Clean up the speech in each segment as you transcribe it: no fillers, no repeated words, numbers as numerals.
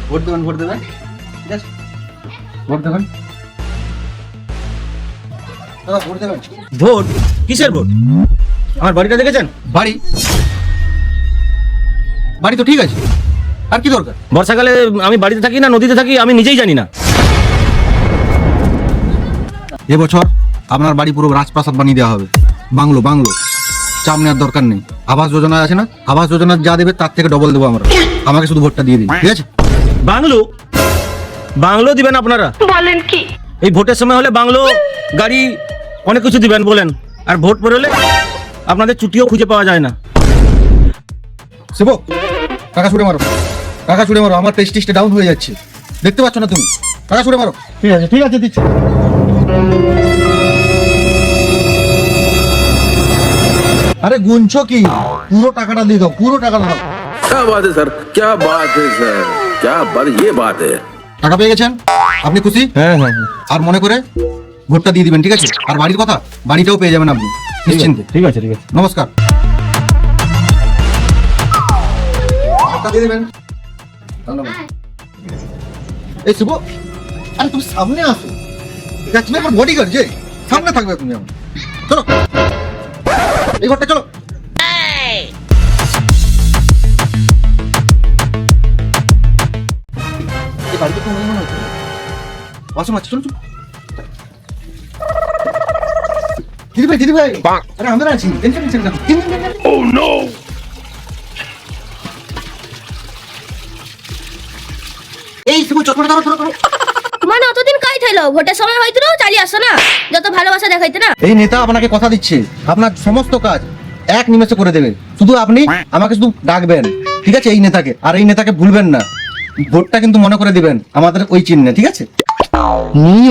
Vote দেবেন ঠিক আছে ভোট দেবেন দাদা ভোট দেবেন। ভোট? কিসের ভোট? আমার বাড়িটা দেখেছেন? বাড়ি বাড়ি তো ঠিক আছে, আর কি দরকার? বর্ষাকালে আমি বাড়িতে থাকি না নদীতে থাকি আমি নিজেই জানি না। এবছর আপনার বাড়ি পুরো রাজপ্রাসাদ বানিয়ে দেওয়া হবে, বাংলো বাংলো। চাপ নেওয়ার দরকার নেই। আবাস যোজনা আছে না, আবাস যোজনা যা দেবে তার থেকে ডবল দেবো আমরা। আমাকে শুধু ভোটটা দিয়ে দিন, ঠিক আছে? বাংলো? বাংলো দিবেন আপনারা? বলেন কি? এই ভোটের সময় হলে বাংলো, গাড়ি, অনেক কিছু দিবেন বলেন, আর ভোট পড়ে হলে আপনাদের ছুটিও খুঁজে পাওয়া যায় না। শিবু, টাকা ছুড়ে মারো, টাকা ছুড়ে মারো। আমার প্রেস্টিজটা ডাউন হয়ে যাচ্ছে, দেখতে পাচ্ছ না তুমি? টাকা ছুড়ে মারো। ঠিক আছে দিচ্ছি। আরে গুনছো কি? পুরো টাকাটা দিয়ে দাও, পুরো টাকাটা দাও। क्या बात है सर, क्या बात है सर, क्या बात, ये बात है। টাকা পেয়ে গেছেন, আপনি খুশি? হ্যাঁ হ্যাঁ, আর মনে করে ভোটটা দিয়ে দিবেন, ঠিক আছে? আর বাড়ির কথা, বাড়িটাও পেয়ে যাবেন আপনি নিশ্চিন্তে। ঠিক আছে ঠিক আছে। নমস্কার। টাকা দিয়ে দিবেন। ধন্যবাদ। এই শুভ, আরে তুমি সামনে আসো। ঠিক আছে, তুমি আমার বডিগার্ড যে, সামনে থাকবে তুমি আমার। চলো এই ঘরটা চলো। এই বাড়িতে তো মনে হচ্ছে বাসন আছে, চলো চলো। দিদি ভাই আরে আমরা আছি, টেনশন নিচ্ছেন না। Oh no! এই শুভ চটপটা ধরো ধরো ধরো। তোমার অতদিন কাই থাইলো? ভোটের সময় হয়তো চালি আসো না, যত ভালোবাসা দেখাইতে না। এই নেতা আপনাকে কথা দিচ্ছে, আপনার সমস্ত কাজ এক নিমেষে করে দেবে। শুধু আপনি আমাকে শুধু ডাকবেন, ঠিক আছে? এই নেতাকে, আর এই নেতাকে ভুলবেন না। ভোটটা কিন্তু মনে করে দিবেন আমাদের ওই চিহ্নে, ঠিক আছে?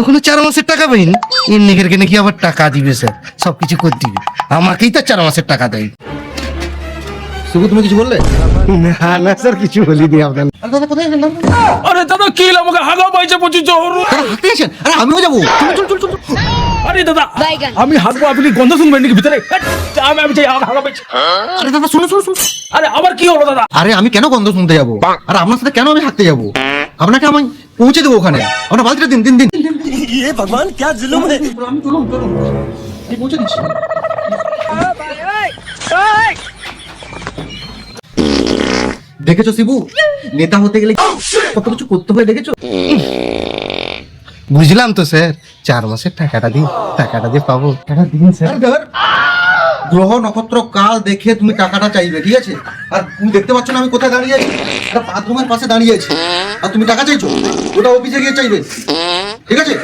ওখানে 4 মাসের টাকা পাইনি, এর নেকের কেনে কি আবার টাকা দিবে স্যার? সবকিছু করে দিবে, আমাকেই তো 4 মাসের টাকা দেয়। শুভ তুমি কিছু বললে? না না স্যার, কিছু বলিনি আপনার। আরে দাদা কোথায় গেলেন? আরে দাদা কি হলো? আমাকে হাগা পাইছে প্রচুর জোর। দাদা হাঁটতে গেছেন? আরে আমিও যাবো, চল চল চল চল। আরে দাদা বাইগান। আমি হাগবো, আপনি গন্ধ শুনবেন নাকি ভিতরে? আমি চাই, হাগা পাইছে। আরে দাদা শুনো শুনো শুনো। আরে আবার কি হলো দাদা? আরে আমি কেন গন্ধ শুনতে যাবো? আর আপনার সাথে কেন আমি হাঁটতে যাবো? আপনাকে আমি পৌঁছে দেবো ওখানে। আপনার বালতিটা দিন দিন দিন। ये भगवान क्या जुल्म है। আমি চলুন চলুন, এই পৌঁছে দিচ্ছি। দেখেছো শিবু, নেতা হতে গেলে কত কিছু করতে হয়, দেখেছো? বুঝলাম তো স্যার, 4 মাসের টাকাটা দিন, টাকাটা দিয়ে পাবো। টাকা দিন স্যার। আরে ধর, গ্রহ নক্ষত্র কাল দেখে তুমি টাকাটা চাইবে, ঠিক আছে? আর তুমি দেখতে পাচ্ছ না আমি কোথায় দাঁড়িয়ে আছি? একটা বাথরুমের পাশে দাঁড়িয়ে আছি, আর তুমি টাকা চাইছো? ওটা অফিসে গিয়ে চাইবে, ঠিক আছে?